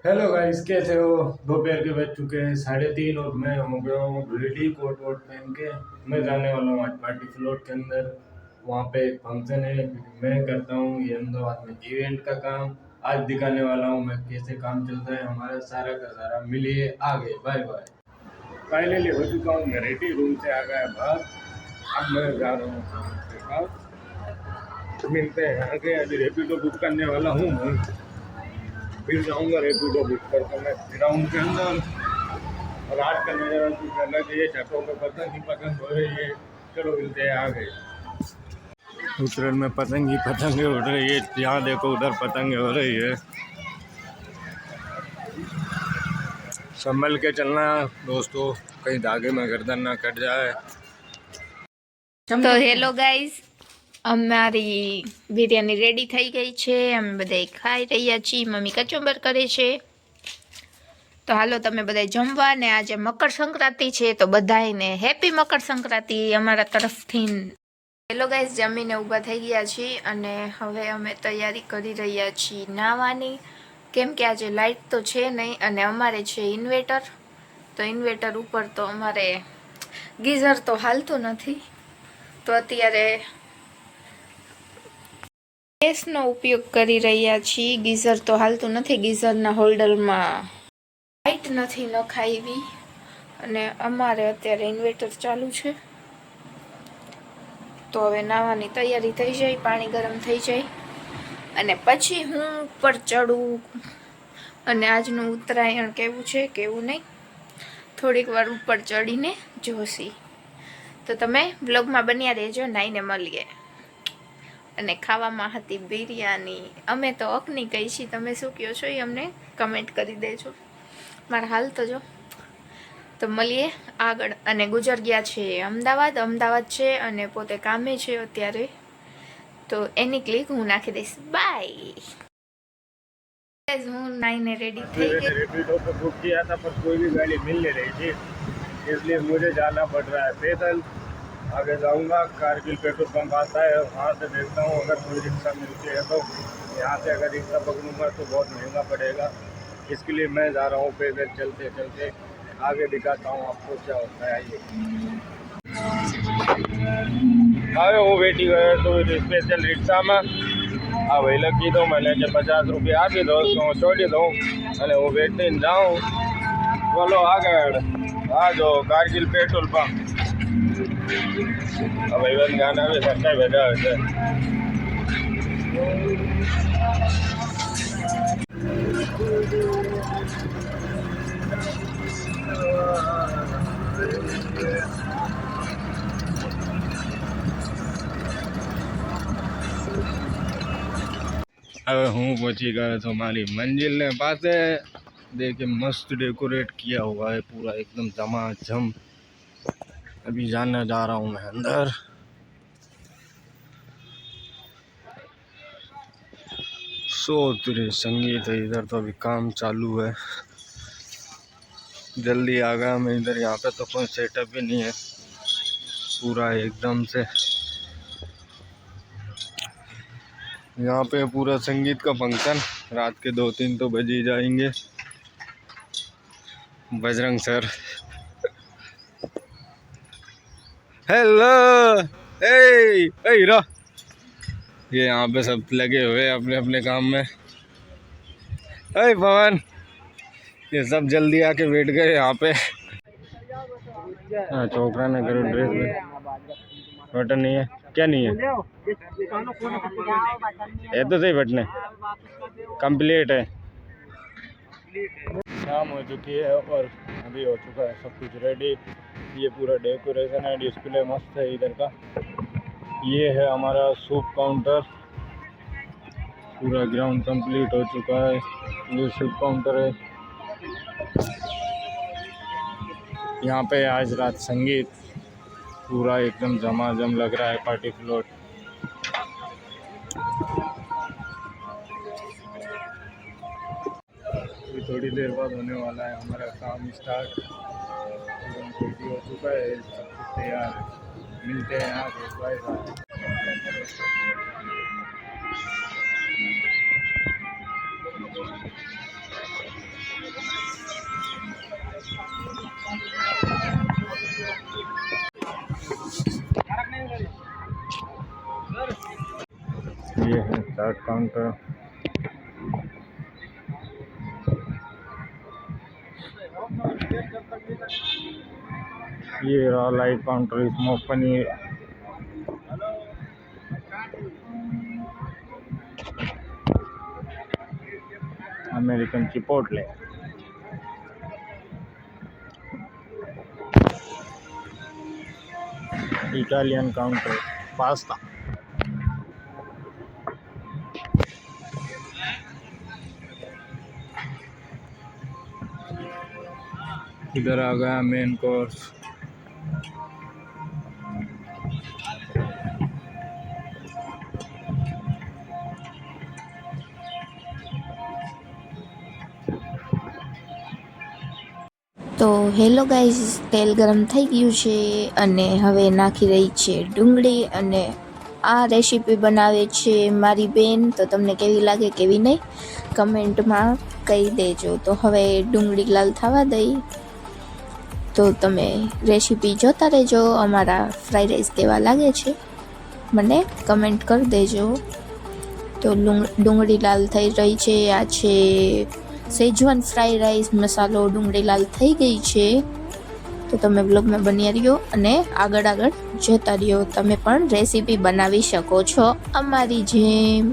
Hello guys, कैसे हो? दोपहर के बज चुके हैं 3:30 और मैं हो गया हूँ रेडी कोट वोट पहन के। मैं जाने वाला हूँ आज पार्टी फ्लोट के अंदर। वहाँ पे एक फंक्शन है। मैं करता हूँ ये अहमदाबाद में इवेंट का काम। आज दिखाने वाला हूँ मैं कैसे काम चलता है हमारा सारा का सारा। मिलिए आगे। Bye bye. फाइनली हो चुका हूँ मैं रेडी, रूम से आ गया बाहर। अब मैं जा रहा हूँ काम के पास। मिलते हैं आगे। अभी रेपिडो बुक करने वाला हूँ मैं। फिर जाऊंगा रेपिडो बुक करके मैं ग्राउंड के अंदर। और आज का नज़ारा कुछ अलग है। छतों पे पतंग ही पतंग हो रही है। चलो मिलते हैं आगे। उत्तरायण में पतंग ही पतंगे उड़ रही है। यहाँ देखो, उधर पतंगे हो रही है। संभल के चलना दोस्तों, कहीं धागे में गर्दन ना कट जाए। તો હેલો ગાઈઝ, અમારી બિરયાની રેડી થઈ ગઈ છે. અમે બધાય ખાઈ રહ્યા છીએ. મમ્મી કચુંબર કરે છે. તો હાલો તમે બધાય જમવા. ને આજે મકર સંક્રાંતિ છે, તો બધાયને હેપી મકર સંક્રાંતિ અમારા તરફથી. હેલો ગાઈઝ, જમીને ઊભા થઈ ગયા છીએ અને હવે અમે તૈયારી કરી રહ્યા છીએ નાહવાની. કેમ કે આજે લાઇટ તો છે નહીં અને અમારે છે ઇન્વેટર. તો ઇન્વેટર ઉપર તો અમારે ગીઝર તો હાલતું નથી. તો અત્યારે ગેસનો ઉપયોગ કરી રહ્યા છીએ. ગીઝર તો હાલતું નથી. ગીઝરના હોલ્ડરમાં લાઇટ નથી નખાવી અને અમારે અત્યારે ઇન્વર્ટર ચાલુ છે. તો હવે નાહવાની તૈયારી થઈ જાય, પાણી ગરમ થઈ જાય અને પછી હું ઉપર ચડું. અને આજનું ઉત્તરાયણ કેવું છે કેવું નહીં થોડીક વાર ઉપર ચડીને જોશી. તો તમે બ્લોગમાં બન્યા રહેજો. નાઈને મળીએ. અને ખાવામાં હતી બિરયાની. અમે તો અકની કહી છીએ, તમે શું કહો છો એ અમને કમેન્ટ કરી દેજો. મારા હાલ તો જો. તો મળીએ આગળ. અને ગુજર ગયા છે અમદાવાદ. અમદાવાદ છે અને પોતે કામે છે અત્યારે. તો એની ક્લિક હું નાખી દઈશ. બાય. હું નાઈને रेडी થઈ गई. रेपिडो पे बुक किया था पर कोई भी गाड़ी मिल नहीं रही थी, इसलिए मुझे जाना पड़ रहा है पैदल। आगे जाऊंगा, कारगिल पेट्रोल पंप आता है, वहाँ से देखता हूँ अगर कोई रिक्शा मिलती है तो। यहाँ से अगर रिक्शा पकड़ूंगा तो बहुत महंगा पड़ेगा, इसके लिए मैं जा रहा हूँ पैदल चलते चलते। आगे दिखाता हूँ आपको क्या होता है। आइए। आए હું બેઠી ગયો તો સ્પેશિયલ રિક્ષામાં. આ ભાઈ કીધું મને કે 50 રૂપિયા આપી દો તો હું છોડી દઉં અને હું બેઠીને જાઉં. બોલો આગળ. આ જો કારગિલ પેટ્રોલ પંપ. હવે ઇવન ગાના આવે સરકાર બજાવે છે. હવે હું પહોंची गया तो हमारी मंजिल ने पासे. देखिए मस्त डेकोरेट किया हुआ है पूरा एकदम झमाझम. अभी जाने जा रहा हूँ मैं अंदर. संगीत है इधर, तो अभी काम चालू है. जल्दी आ गया मैं इधर. यहाँ पे तो कोई सेटअप भी नहीं है, पूरा एकदम से. यहाँ पे पूरा संगीत का फंक्शन. रात के 2-3 तो बज ही जाएंगे. Bajrang sir, hello. ए हीरो. ये यहाँ पे सब लगे हुए अपने अपने काम में. अरे पवन, ये सब जल्दी आके बैठ गए यहाँ पे. हाँ, छोकरा ने करो ड्रेस में बटन नहीं है. क्या नहीं है? ये तो सही बटन है. कंप्लीट है. शाम हो चुकी है और अभी हो चुका है सब कुछ रेडी. ये पूरा डेकोरेशन है, डिस्प्ले मस्त है इधर का. ये है हमारा सूप काउंटर. पूरा ग्राउंड कंप्लीट हो चुका है. ये सूप काउंटर है. यहाँ पे आज रात संगीत. पूरा एकदम झमाझम लग रहा है पार्टी फ्लोट. थोड़ी देर बाद होने वाला है हमारा काम स्टार्ट. रेडी हो चुका है, सब कुछ तैयार है. मिलते हैं आगे. Bye bye. ये है चार्ट काउंटर। ये रहा live counter, smoke paneer, American chipotle, Italian counter, pasta. इधर आ गया मेन कोर्स। તો હેલો ગાઈઝ, તેલ ગરમ થઈ ગયું છે અને હવે નાખી રહી છે ડુંગળી. અને આ રેસીપી બનાવે છે મારી બેન. તો તમને કેવી લાગે કેવી નહીં કમેન્ટમાં કહી દેજો. તો હવે ડુંગળી લાલ થવા દઈ. તો તમે રેસીપી જોતા રહેજો. અમારા ફ્રાઈડ રાઈસ કેવા લાગે છે મને કમેન્ટ કરી દેજો. તો ડુંગળી લાલ થઈ રહી છે. આ છે સેજવાન ફ્રાઈડ રાઈસ મસાલો. ડુંગળી લાલ થઈ ગઈ છે. તો તમે બ્લોગમાં બન્યા રહ્યો અને આગળ જોતા રહ્યો. તમે પણ રેસીપી બનાવી શકો છો અમારી જેમ.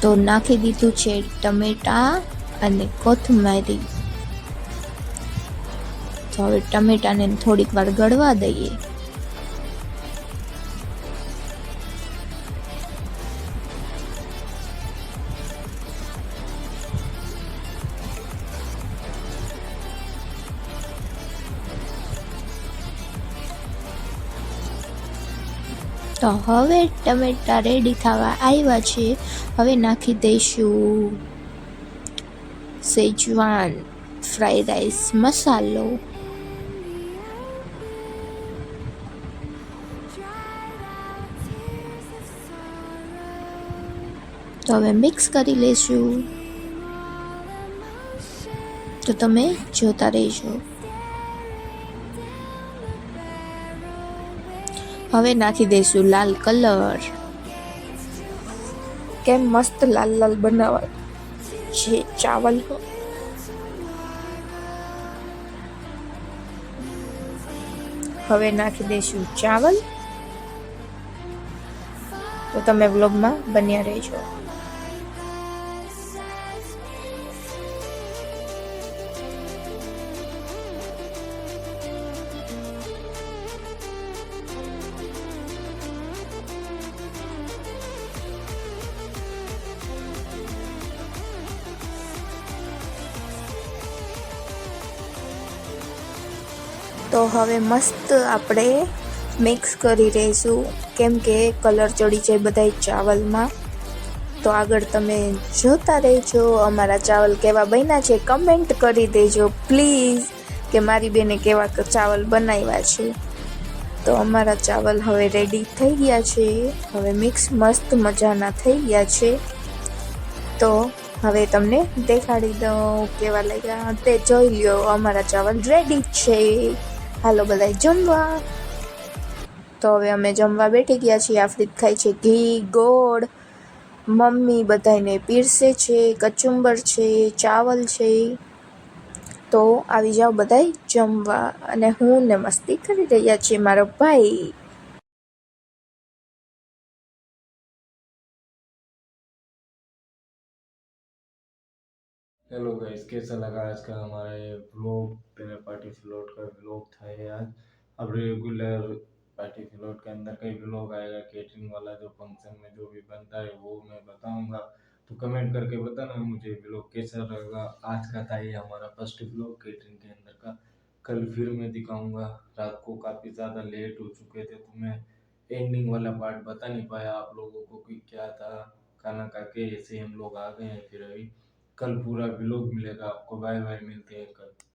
તો નાખી દીધું છે ટમેટા અને કોથમરી. તો હવે ટમેટાને થોડીક વાર ગળવા દઈએ. તો હવે ટમેટા રેડી થવા આવ્યા છે. હવે નાખી દઈશું સેજવાન ફ્રાઈડ રાઈસ મસાલો. તો હવે મિક્સ કરી લઈશું. તો તમે જોતા રહેજો. હવે નાખી દઈશું લાલ કલર. કેમ મસ્ત લાલ લાલ બનાવવા છે ચાવલ. હવે નાખી દઈશું ચાવલ. તો તમે વ્લોગમાં બન્યા રહેજો. તો હવે મસ્ત આપણે મિક્સ કરી રહીશું, કેમ કે કલર ચડી જાય બધા ચાવલમાં. તો આગળ તમે જોતા રહેજો. અમારા ચાવલ કેવા બન્યા છે કમેન્ટ કરી દેજો પ્લીઝ, કે મારી બેને કેવા ચાવલ બનાવ્યા છે. તો અમારા ચાવલ હવે રેડી થઈ ગયા છે. હવે મિક્સ મસ્ત મજાના થઈ ગયા છે. તો હવે તમને દેખાડી દઉં કેવા લાગ્યા તે જોઈ લ્યો. અમારા ચાવલ રેડી છે. હાલો બધા જમવા. તો હવે અમે જમવા બેઠી ગયા છીએ. આફરીત ખાય છે ઘી ગોળ. મમ્મી બધાને પીરસે છે. કચુંબર છે, ચાવલ છે. તો આવી જાઓ બધાય જમવા. અને હું ને મસ્તી કરી રહ્યા છીએ મારો ભાઈ. हेलो गाइस, कैसा लगा आज का हमारा ये व्लॉग? मेरा पार्टी फ्लोट का व्लॉग था ये आज। अब रेगुलर पार्टी फ्लोट के अंदर कई व्लॉग आएगा, केटरिंग वाला जो फंक्शन में जो भी बनता है वो मैं बताऊंगा। तो कमेंट करके बताना मुझे व्लॉग कैसा रहेगा। आज का था ये हमारा फर्स्ट व्लॉग केटरिंग के अंदर का। कल फिर मैं दिखाऊंगा। रात को काफ़ी ज़्यादा लेट हो चुके थे तो मैं एंडिंग वाला पार्ट बता नहीं पाया आप लोगों को कि क्या था। खाना खा के ऐसे हम लोग आ गए हैं फिर अभी। कल पूरा व्लॉग मिलेगा आपको। बाय बाय, मिलते हैं कल।